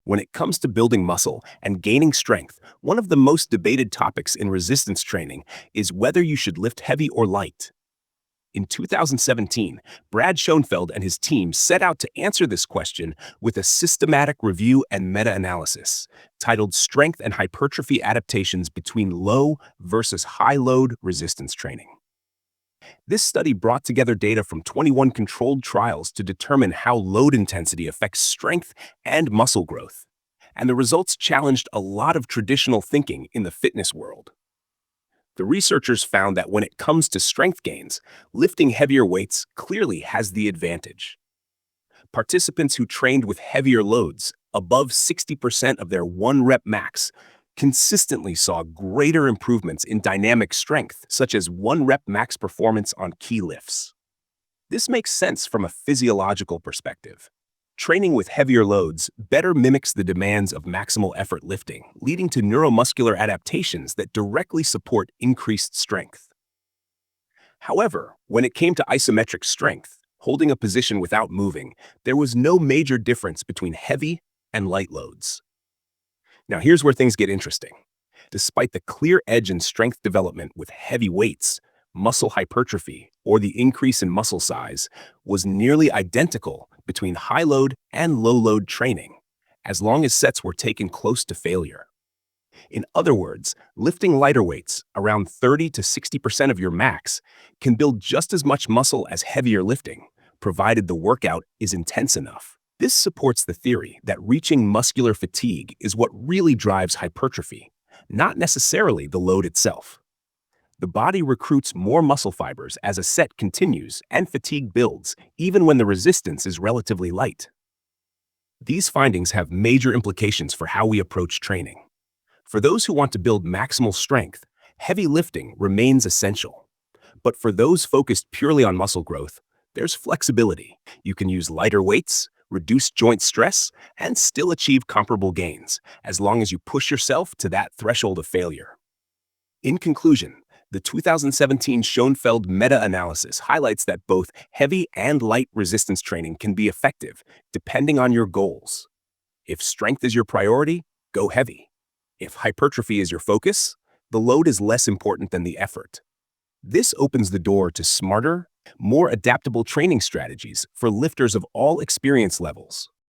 When it comes to building muscle and gaining strength, one of the most debated topics in resistance training is whether you should lift heavy or light. In 2017, Brad Schoenfeld and his team set out to answer this question with a systematic review and meta-analysis titled Strength and Hypertrophy Adaptations Between Low versus High Load Resistance Training. This study brought together data from 21 controlled trials to determine how load intensity affects strength and muscle growth. And the results challenged a lot of traditional thinking in the fitness world. The researchers found that when it comes to strength gains, lifting heavier weights clearly has the advantage. Participants who trained with heavier loads, above 60% of their 1-rep max, consistently saw greater improvements in dynamic strength, such as 1-rep max performance on key lifts. This makes sense from a physiological perspective. Training with heavier loads better mimics the demands of maximal effort lifting, leading to neuromuscular adaptations that directly support increased strength. However, when it came to isometric strength, holding a position without moving, there was no major difference between heavy and light loads. Now here's where things get interesting. Despite the clear edge in strength development with heavy weights, muscle hypertrophy, or the increase in muscle size, was nearly identical between high-load and low-load training, as long as sets were taken close to failure. In other words, lifting lighter weights, around 30 to 60% of your max, can build just as much muscle as heavier lifting, provided the workout is intense enough. This supports the theory that reaching muscular fatigue is what really drives hypertrophy, not necessarily the load itself. The body recruits more muscle fibers as a set continues and fatigue builds, even when the resistance is relatively light. These findings have major implications for how we approach training. For those who want to build maximal strength, heavy lifting remains essential. But for those focused purely on muscle growth, there's flexibility. You can use lighter weights, reduce joint stress, and still achieve comparable gains, as long as you push yourself to that threshold of failure. In conclusion, the 2017 Schoenfeld meta-analysis highlights that both heavy and light resistance training can be effective, depending on your goals. If strength is your priority, go heavy. If hypertrophy is your focus, the load is less important than the effort. This opens the door to smarter, more adaptable training strategies for lifters of all experience levels.